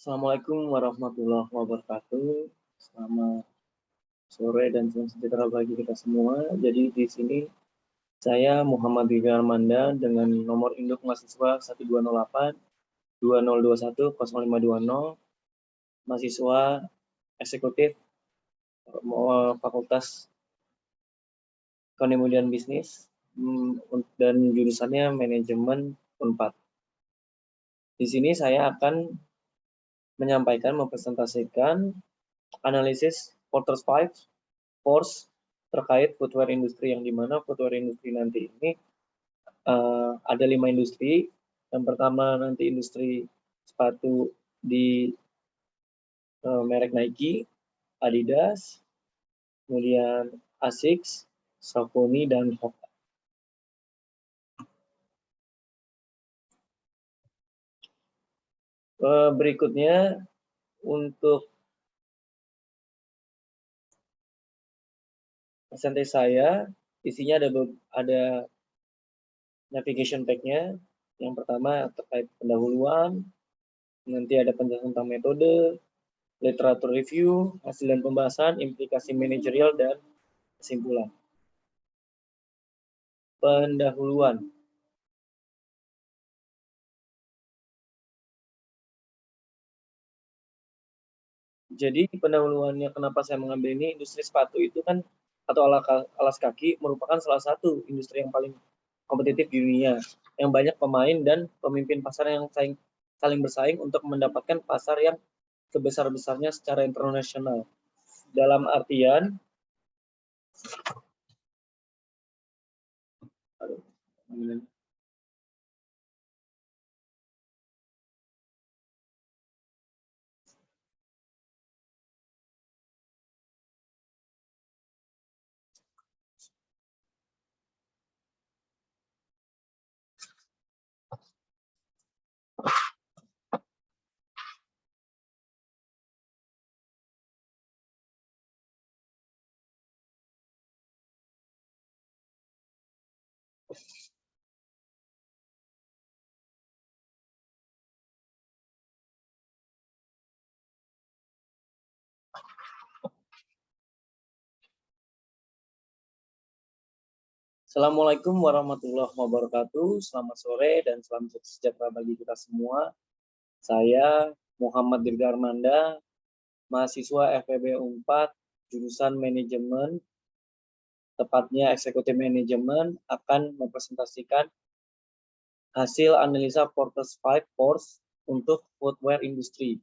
Assalamualaikum warahmatullahi wabarakatuh. Selamat sore dan salam sejahtera bagi kita semua. Jadi di sini saya Muhammad Ridha Armanda dengan nomor induk mahasiswa 1208 2021 0520, mahasiswa eksekutif Fakultas Ekonomi dan Bisnis dan jurusannya manajemen Unpad. Di sini saya akan mempresentasikan analisis quarter 5 force terkait footwear industri, yang dimana footwear industri nanti ini ada 5 industri. Yang pertama nanti industri sepatu di merek Nike, Adidas, kemudian Asics, Saucony, dan Hoka. Berikutnya untuk presentasi saya, isinya ada navigation pack-nya. Yang pertama terkait pendahuluan, nanti ada penjelasan tentang metode, literatur review, hasil dan pembahasan, implikasi manajerial, dan kesimpulan. Pendahuluan. Jadi pendahuluannya kenapa saya mengambil ini, industri sepatu itu kan atau alas kaki merupakan salah satu industri yang paling kompetitif di dunia, yang banyak pemain dan pemimpin pasar yang saling bersaing untuk mendapatkan pasar yang sebesar-besarnya secara internasional. Dalam artian Assalamualaikum warahmatullahi wabarakatuh. Selamat sore dan salam sejahtera bagi kita semua. Saya Muhammad Ridha Armanda, mahasiswa FEB Unpad, jurusan manajemen, tepatnya eksekutif manajemen, akan mempresentasikan hasil analisa quarter 5 force untuk footwear industry.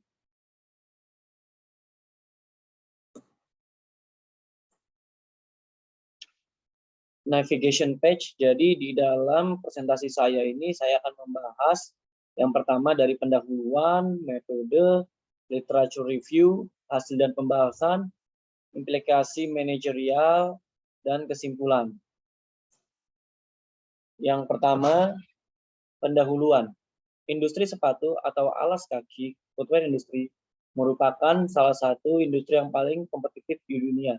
Navigation page. Jadi di dalam presentasi saya ini saya akan membahas yang pertama dari pendahuluan, metode, literature review, hasil dan pembahasan, implikasi manajerial, dan kesimpulan. Yang pertama, pendahuluan. Industri sepatu atau alas kaki, footwear industry, merupakan salah satu industri yang paling kompetitif di dunia,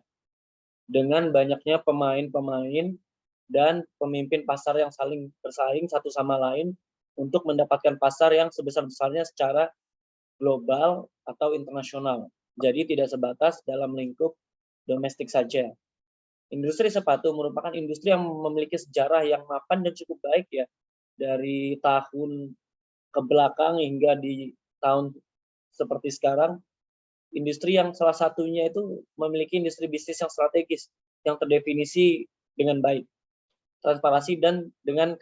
dengan banyaknya pemain-pemain dan pemimpin pasar yang saling bersaing satu sama lain untuk mendapatkan pasar yang sebesar-besarnya secara global atau internasional. Jadi tidak sebatas dalam lingkup domestik saja. Industri sepatu merupakan industri yang memiliki sejarah yang mapan dan cukup baik ya, dari tahun ke belakang hingga di tahun seperti sekarang. Industri yang salah satunya itu memiliki industri bisnis yang strategis, yang terdefinisi dengan baik, transparansi, dan dengan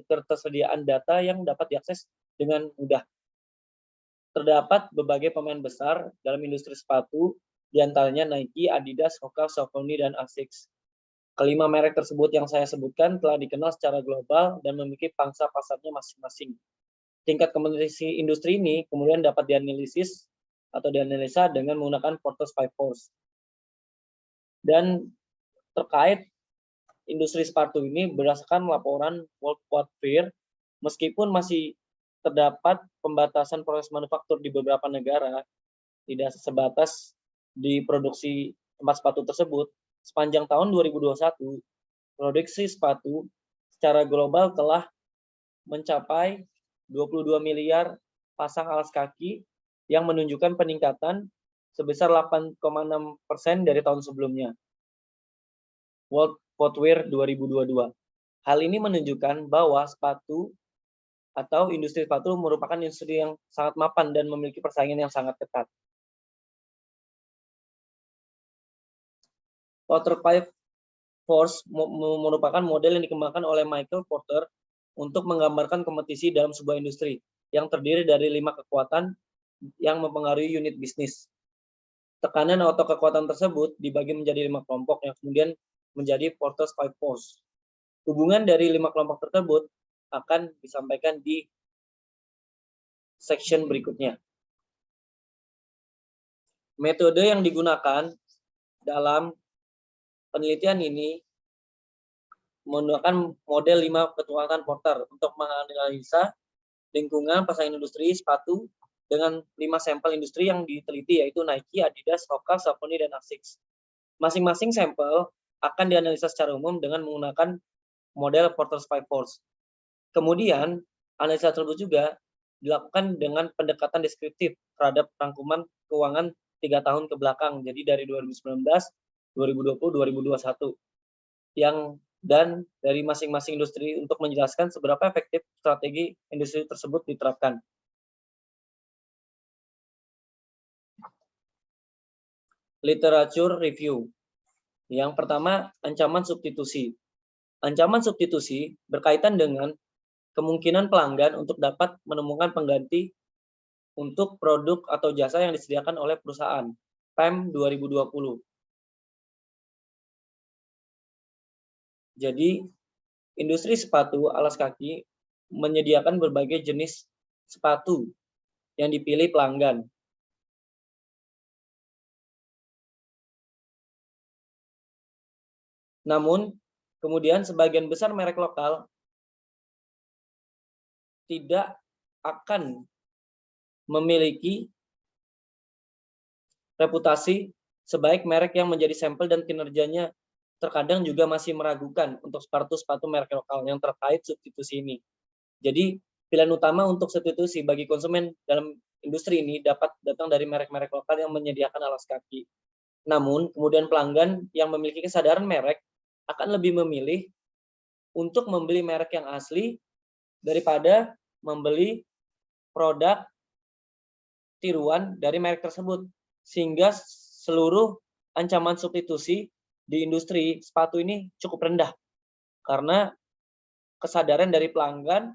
ketersediaan data yang dapat diakses dengan mudah. Terdapat berbagai pemain besar dalam industri sepatu, di antaranya Nike, Adidas, Hoka, Saucony, dan Asics. Kelima merek tersebut yang saya sebutkan telah dikenal secara global dan memiliki pangsa pasarnya masing-masing. Tingkat kompetisi industri ini kemudian dapat dianalisis atau dianalisa dengan menggunakan Porter's Five Force. Dan terkait industri sepatu ini berdasarkan laporan World Sport Fair, meskipun masih terdapat pembatasan proses manufaktur di beberapa negara, tidak sebatas di produksi tempat sepatu tersebut, sepanjang tahun 2021, produksi sepatu secara global telah mencapai 22 miliar pasang alas kaki yang menunjukkan peningkatan sebesar 8,6% dari tahun sebelumnya. World Footwear 2022. Hal ini menunjukkan bahwa sepatu atau industri sepatu merupakan industri yang sangat mapan dan memiliki persaingan yang sangat ketat. Porter Five Force merupakan model yang dikembangkan oleh Michael Porter untuk menggambarkan kompetisi dalam sebuah industri yang terdiri dari 5 kekuatan yang mempengaruhi unit bisnis. Tekanan atau kekuatan tersebut dibagi menjadi 5 kelompok yang kemudian menjadi Porter's Five Force. Hubungan dari 5 kelompok tersebut akan disampaikan di section berikutnya. Metode yang digunakan dalam penelitian ini menggunakan model 5 kekuatan Porter untuk menganalisa lingkungan persaingan industri sepatu dengan 5 sampel industri yang diteliti, yaitu Nike, Adidas, Hoka, Saucony, dan Asics. Masing-masing sampel akan dianalisa secara umum dengan menggunakan model Porter's Five Force. Kemudian, analisa tersebut juga dilakukan dengan pendekatan deskriptif terhadap rangkuman keuangan 3 tahun ke belakang, jadi dari 2019, 2020, 2021. Dan dari masing-masing industri untuk menjelaskan seberapa efektif strategi industri tersebut diterapkan. Literature review. Yang pertama, ancaman substitusi. Ancaman substitusi berkaitan dengan kemungkinan pelanggan untuk dapat menemukan pengganti untuk produk atau jasa yang disediakan oleh perusahaan. PEM 2020. Jadi, industri sepatu alas kaki menyediakan berbagai jenis sepatu yang dipilih pelanggan. Namun, kemudian sebagian besar merek lokal tidak akan memiliki reputasi sebaik merek yang menjadi sampel dan kinerjanya terkadang juga masih meragukan untuk sepatu-sepatu merek lokal yang terkait substitusi ini. Jadi, pilihan utama untuk substitusi bagi konsumen dalam industri ini dapat datang dari merek-merek lokal yang menyediakan alas kaki. Namun, kemudian pelanggan yang memiliki kesadaran merek akan lebih memilih untuk membeli merek yang asli daripada membeli produk tiruan dari merek tersebut. Sehingga seluruh ancaman substitusi di industri sepatu ini cukup rendah. Karena kesadaran dari pelanggan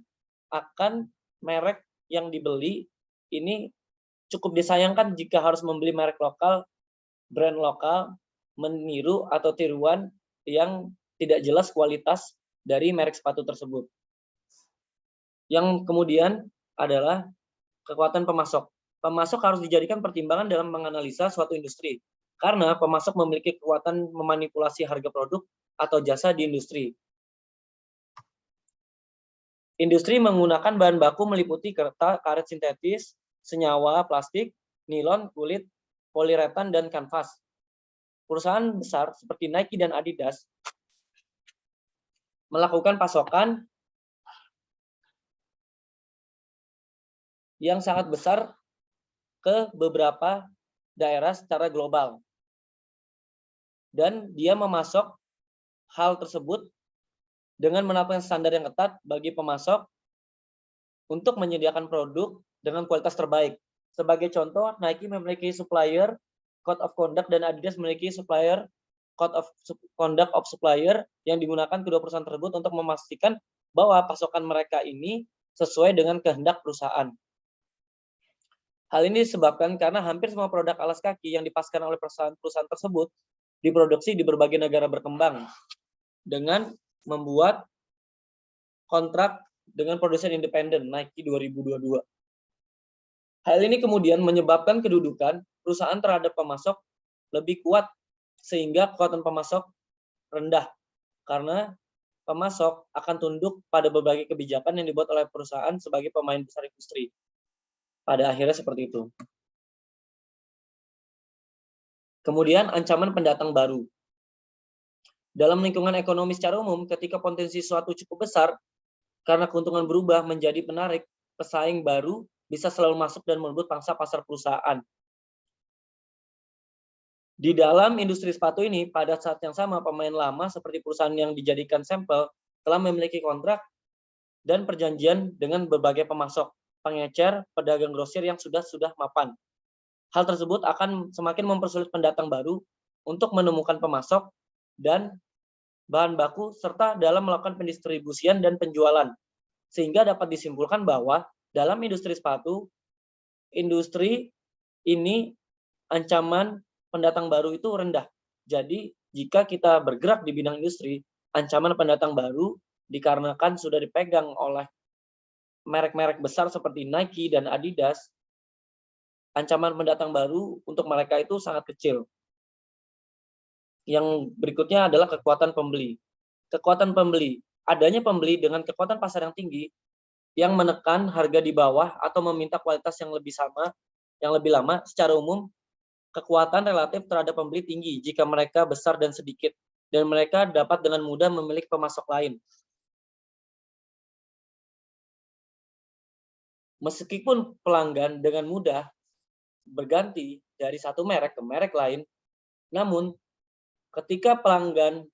akan merek yang dibeli ini cukup disayangkan jika harus membeli merek lokal, brand lokal, meniru atau tiruan yang tidak jelas kualitas dari merek sepatu tersebut. Yang kemudian adalah kekuatan pemasok. Pemasok harus dijadikan pertimbangan dalam menganalisa suatu industri, karena pemasok memiliki kekuatan memanipulasi harga produk atau jasa di industri. Industri menggunakan bahan baku meliputi kertas, karet sintetis, senyawa, plastik, nilon, kulit, poliuretan, dan kanvas. Perusahaan besar seperti Nike dan Adidas melakukan pasokan yang sangat besar ke beberapa daerah secara global. Dan dia memasok hal tersebut dengan menerapkan standar yang ketat bagi pemasok untuk menyediakan produk dengan kualitas terbaik. Sebagai contoh, Nike memiliki supplier Code of Conduct dan Adidas memiliki supplier Code of Conduct of Supplier yang digunakan kedua perusahaan tersebut untuk memastikan bahwa pasokan mereka ini sesuai dengan kehendak perusahaan. Hal ini disebabkan karena hampir semua produk alas kaki yang dipasarkan oleh perusahaan-perusahaan tersebut diproduksi di berbagai negara berkembang dengan membuat kontrak dengan produsen independen Nike 2022. Hal ini kemudian menyebabkan kedudukan perusahaan terhadap pemasok lebih kuat sehingga kekuatan pemasok rendah karena pemasok akan tunduk pada berbagai kebijakan yang dibuat oleh perusahaan sebagai pemain besar industri. Pada akhirnya seperti itu. Kemudian ancaman pendatang baru. Dalam lingkungan ekonomi secara umum, ketika potensi suatu cukup besar, karena keuntungan berubah menjadi penarik, pesaing baru bisa selalu masuk dan merebut pangsa pasar perusahaan. Di dalam industri sepatu ini, pada saat yang sama, pemain lama seperti perusahaan yang dijadikan sampel telah memiliki kontrak dan perjanjian dengan berbagai pemasok, pengecer, pedagang grosir yang sudah mapan. Hal tersebut akan semakin mempersulit pendatang baru untuk menemukan pemasok dan bahan baku serta dalam melakukan pendistribusian dan penjualan. Sehingga dapat disimpulkan bahwa dalam industri sepatu, industri ini ancaman pendatang baru itu rendah. Jadi, jika kita bergerak di bidang industri, ancaman pendatang baru dikarenakan sudah dipegang oleh merek-merek besar seperti Nike dan Adidas, ancaman pendatang baru untuk mereka itu sangat kecil. Yang berikutnya adalah kekuatan pembeli. Kekuatan pembeli. Adanya pembeli dengan kekuatan pasar yang tinggi yang menekan harga di bawah atau meminta kualitas yang lebih lama, secara umum kekuatan relatif terhadap pembeli tinggi jika mereka besar dan sedikit, dan mereka dapat dengan mudah memiliki pemasok lain. Meskipun pelanggan dengan mudah berganti dari satu merek ke merek lain, namun ketika pelanggan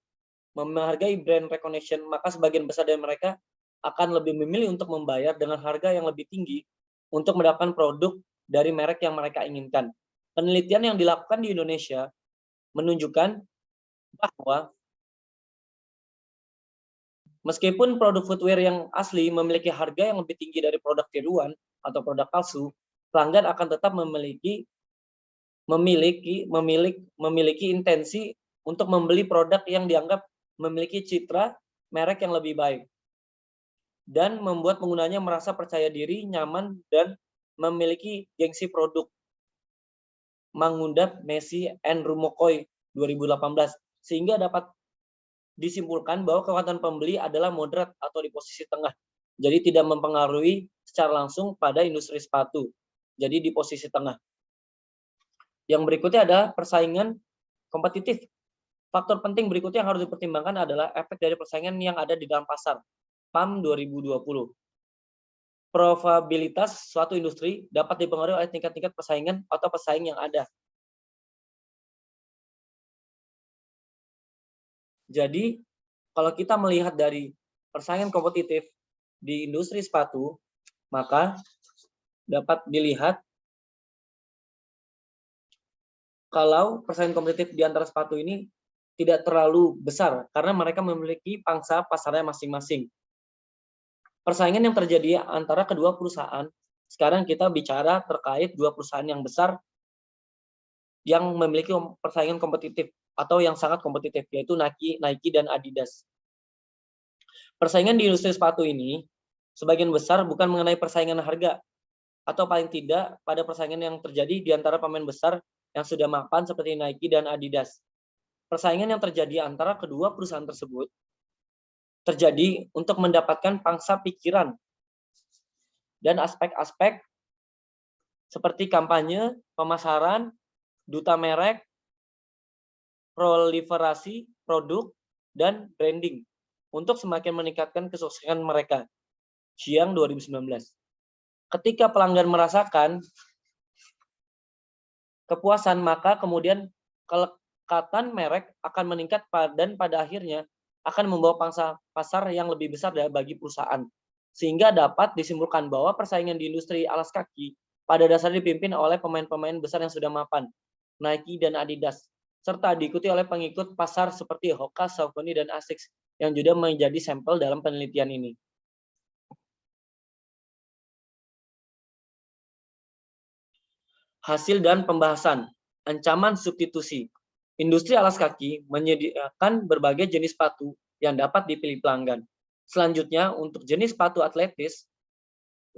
menghargai brand recognition, maka sebagian besar dari mereka akan lebih memilih untuk membayar dengan harga yang lebih tinggi untuk mendapatkan produk dari merek yang mereka inginkan. Penelitian yang dilakukan di Indonesia menunjukkan bahwa meskipun produk footwear yang asli memiliki harga yang lebih tinggi dari produk tiruan atau produk palsu, pelanggan akan tetap memiliki intensi untuk membeli produk yang dianggap memiliki citra merek yang lebih baik dan membuat penggunanya merasa percaya diri, nyaman, dan memiliki gengsi produk. Mangundap, Messi, and Rumokoi 2018, sehingga dapat disimpulkan bahwa kekuatan pembeli adalah moderat atau di posisi tengah. Jadi tidak mempengaruhi secara langsung pada industri sepatu. Jadi di posisi tengah. Yang berikutnya adalah persaingan kompetitif. Faktor penting berikutnya yang harus dipertimbangkan adalah efek dari persaingan yang ada di dalam pasar. PAM 2020. Probabilitas suatu industri dapat dipengaruhi oleh tingkat-tingkat persaingan atau pesaing yang ada. Jadi, kalau kita melihat dari persaingan kompetitif di industri sepatu, maka dapat dilihat kalau persaingan kompetitif di antara sepatu ini tidak terlalu besar karena mereka memiliki pangsa pasarnya masing-masing. Persaingan yang terjadi antara kedua perusahaan, sekarang kita bicara terkait dua perusahaan yang besar yang memiliki persaingan kompetitif atau yang sangat kompetitif, yaitu Nike dan Adidas. Persaingan di industri sepatu ini sebagian besar bukan mengenai persaingan harga, atau paling tidak pada persaingan yang terjadi di antara pemain besar yang sudah mapan seperti Nike dan Adidas. Persaingan yang terjadi antara kedua perusahaan tersebut terjadi untuk mendapatkan pangsa pikiran dan aspek-aspek seperti kampanye, pemasaran, duta merek, proliferasi produk, dan branding untuk semakin meningkatkan kesuksesan mereka. Xiang 2019. Ketika pelanggan merasakan kepuasan, maka kemudian kelekatan merek akan meningkat dan pada akhirnya akan membawa pangsa pasar yang lebih besar bagi perusahaan. Sehingga dapat disimpulkan bahwa persaingan di industri alas kaki pada dasarnya dipimpin oleh pemain-pemain besar yang sudah mapan, Nike dan Adidas, serta diikuti oleh pengikut pasar seperti Hoka, Saucony, dan Asics yang juga menjadi sampel dalam penelitian ini. Hasil dan pembahasan. Ancaman substitusi. Industri alas kaki menyediakan berbagai jenis sepatu yang dapat dipilih pelanggan. Selanjutnya, untuk jenis sepatu atletis,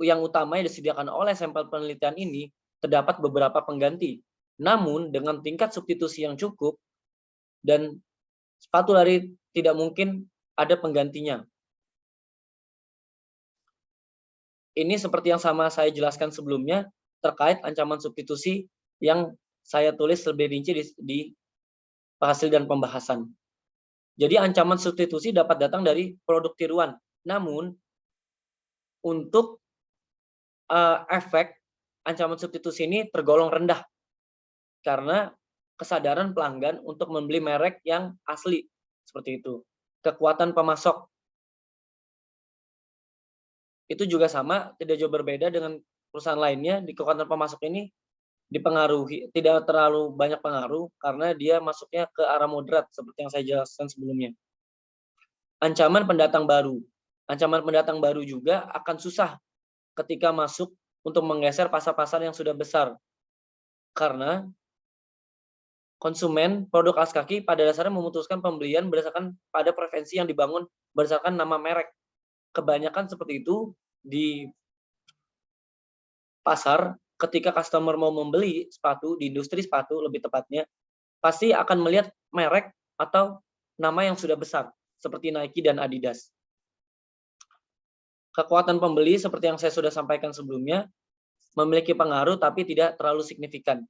yang utama yang disediakan oleh sampel penelitian ini, terdapat beberapa pengganti. Namun, dengan tingkat substitusi yang cukup, dan sepatu lari tidak mungkin ada penggantinya. Ini seperti yang sama saya jelaskan sebelumnya, terkait ancaman substitusi yang saya tulis lebih rinci di hasil dan pembahasan. Jadi ancaman substitusi dapat datang dari produk tiruan. Namun untuk efek ancaman substitusi ini tergolong rendah karena kesadaran pelanggan untuk membeli merek yang asli seperti itu. Kekuatan pemasok itu juga sama, tidak jauh berbeda dengan perusahaan lainnya. Di kekuatan pemasok ini dipengaruhi, tidak terlalu banyak pengaruh karena dia masuknya ke arah moderat seperti yang saya jelaskan sebelumnya. Ancaman pendatang baru. Ancaman pendatang baru juga akan susah ketika masuk untuk menggeser pasar-pasar yang sudah besar. Karena konsumen produk alas kaki pada dasarnya memutuskan pembelian berdasarkan pada preferensi yang dibangun berdasarkan nama merek. Kebanyakan seperti itu di pasar ketika customer mau membeli sepatu di industri sepatu lebih tepatnya, pasti akan melihat merek atau nama yang sudah besar seperti Nike dan Adidas. Kekuatan pembeli seperti yang saya sudah sampaikan sebelumnya memiliki pengaruh tapi tidak terlalu signifikan.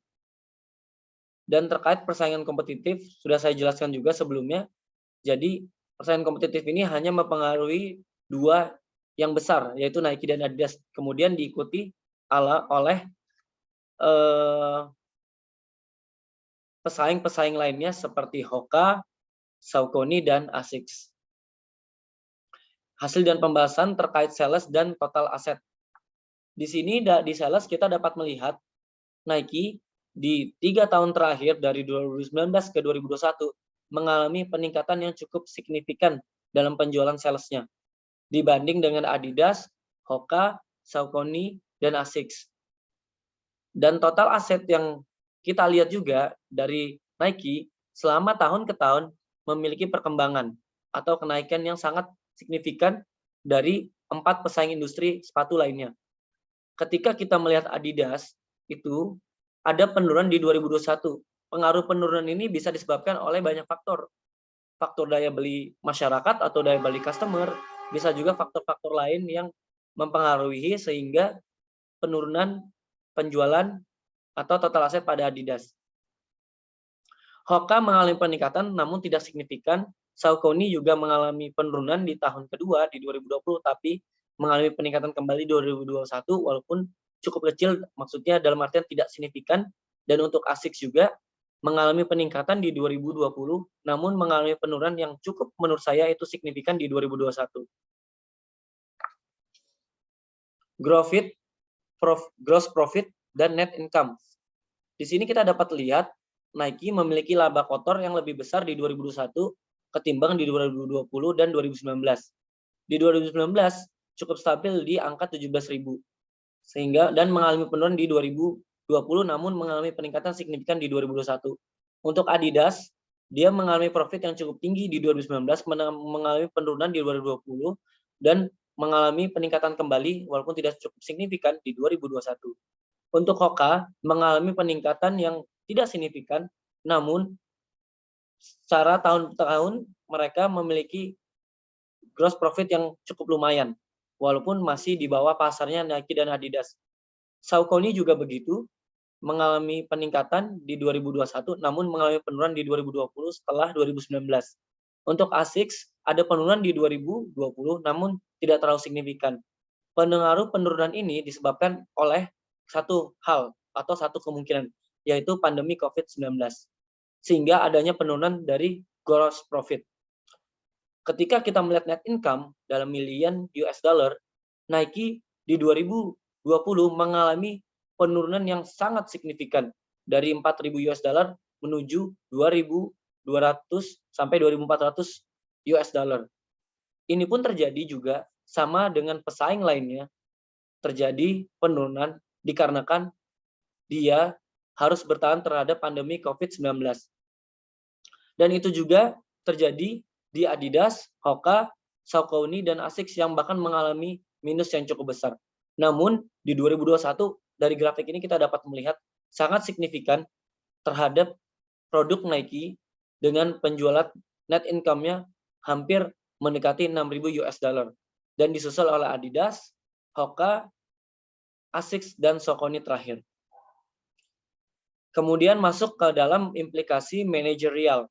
Dan terkait persaingan kompetitif sudah saya jelaskan juga sebelumnya. Jadi persaingan kompetitif ini hanya mempengaruhi dua yang besar yaitu Nike dan Adidas. Kemudian diikuti oleh pesaing-pesaing lainnya seperti Hoka, Saucony, dan Asics. Hasil dan pembahasan terkait sales dan total aset. Di sini di sales kita dapat melihat Nike di 3 tahun terakhir dari 2019 ke 2021 mengalami peningkatan yang cukup signifikan dalam penjualan salesnya dibanding dengan Adidas, Hoka, Saucony, dan Asics. Dan total aset yang kita lihat juga dari Nike selama tahun ke tahun memiliki perkembangan atau kenaikan yang sangat signifikan dari 4 pesaing industri sepatu lainnya. Ketika kita melihat Adidas, itu ada penurunan di 2021. Pengaruh penurunan ini bisa disebabkan oleh banyak faktor. Faktor daya beli masyarakat atau daya beli customer, bisa juga faktor-faktor lain yang mempengaruhi sehingga penurunan penjualan atau total aset pada Adidas. Hoka mengalami peningkatan namun tidak signifikan. Saucony juga mengalami penurunan di tahun kedua di 2020 tapi mengalami peningkatan kembali 2021 walaupun cukup kecil, maksudnya dalam artian tidak signifikan. Dan untuk Asics juga mengalami peningkatan di 2020 namun mengalami penurunan yang cukup menurut saya itu signifikan di 2021. Gross profit dan net income. Di sini kita dapat lihat Nike memiliki laba kotor yang lebih besar di 2021 ketimbang di 2020 dan 2019. Di 2019 cukup stabil di angka 17.000 sehingga dan mengalami penurunan di 2020 namun mengalami peningkatan signifikan di 2021. Untuk Adidas, dia mengalami profit yang cukup tinggi di 2019, mengalami penurunan di 2020 dan mengalami peningkatan kembali walaupun tidak cukup signifikan di 2021. Untuk Hoka mengalami peningkatan yang tidak signifikan, namun secara tahun-tahun mereka memiliki gross profit yang cukup lumayan, walaupun masih di bawah pasarnya Nike dan Adidas. Saucony juga begitu, mengalami peningkatan di 2021, namun mengalami penurunan di 2020 setelah 2019. Untuk Asics ada penurunan di 2020, namun tidak terlalu signifikan. Pengaruh penurunan ini disebabkan oleh satu hal atau satu kemungkinan, yaitu pandemi COVID-19. Sehingga adanya penurunan dari gross profit. ketika kita melihat net income dalam million US dollar, Nike di 2020 mengalami penurunan yang sangat signifikan dari 4.000 US dollar menuju 2.200 sampai 2.400 US dollar. Ini pun terjadi juga sama dengan pesaing lainnya, terjadi penurunan dikarenakan dia harus bertahan terhadap pandemi COVID-19. Dan itu juga terjadi di Adidas, Hoka, Saucony, dan Asics yang bahkan mengalami minus yang cukup besar. Namun di 2021 dari grafik ini kita dapat melihat sangat signifikan terhadap produk Nike dengan penjualan net income-nya hampir mendekati 6.000 US dollar dan disusul oleh Adidas, Hoka, Asics, dan Saucony terakhir. Kemudian masuk ke dalam implikasi manajerial.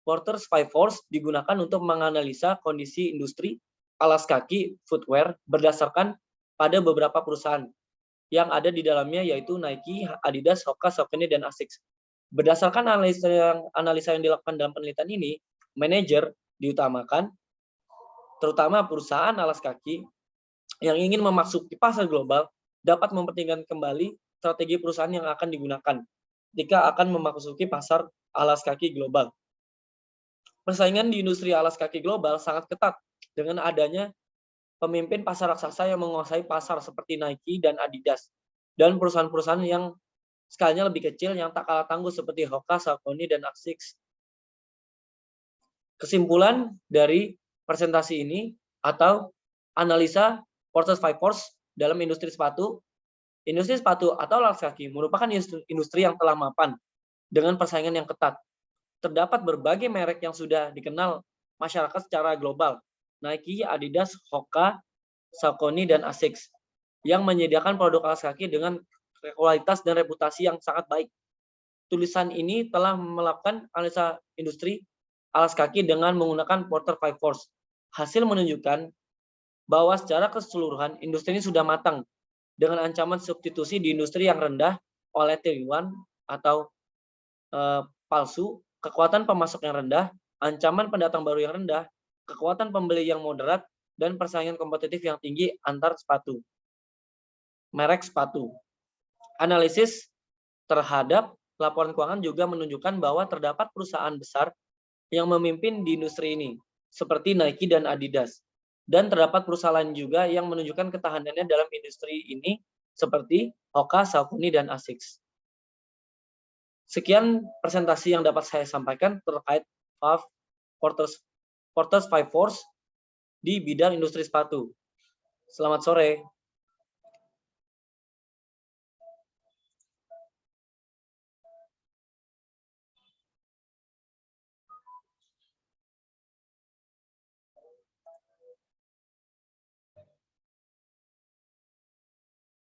Porter's Five Force digunakan untuk menganalisa kondisi industri alas kaki footwear berdasarkan pada beberapa perusahaan yang ada di dalamnya, yaitu Nike, Adidas, Hoka, Saucony, dan Asics. Berdasarkan analisa yang dilakukan dalam penelitian ini, manajer diutamakan, terutama perusahaan alas kaki yang ingin memasuki pasar global dapat mempertimbangkan kembali strategi perusahaan yang akan digunakan jika akan memasuki pasar alas kaki global. Persaingan di industri alas kaki global sangat ketat dengan adanya pemimpin pasar raksasa yang menguasai pasar seperti Nike dan Adidas, dan perusahaan-perusahaan yang skalanya lebih kecil yang tak kalah tangguh seperti Hoka, Saucony, dan Asics. Kesimpulan dari presentasi ini atau analisa Porter's Five Force dalam industri sepatu atau alas kaki merupakan industri yang telah mapan dengan persaingan yang ketat. Terdapat berbagai merek yang sudah dikenal masyarakat secara global, Nike, Adidas, Hoka, Saucony, dan Asics, yang menyediakan produk alas kaki dengan kualitas dan reputasi yang sangat baik. Tulisan ini telah melakukan analisa industri alas kaki dengan menggunakan Porter Five Force. Hasil menunjukkan bahwa secara keseluruhan industri ini sudah matang dengan ancaman substitusi di industri yang rendah oleh Tier 1 atau palsu, kekuatan pemasok yang rendah, ancaman pendatang baru yang rendah, kekuatan pembeli yang moderat, dan persaingan kompetitif yang tinggi antar merek sepatu. Analisis terhadap laporan keuangan juga menunjukkan bahwa terdapat perusahaan besar yang memimpin di industri ini, seperti Nike dan Adidas. Dan terdapat perusahaan lain juga yang menunjukkan ketahanannya dalam industri ini, seperti Hoka, Saucony, dan Asics. Sekian presentasi yang dapat saya sampaikan terkait Porter's Five Force di bidang industri sepatu. Selamat sore.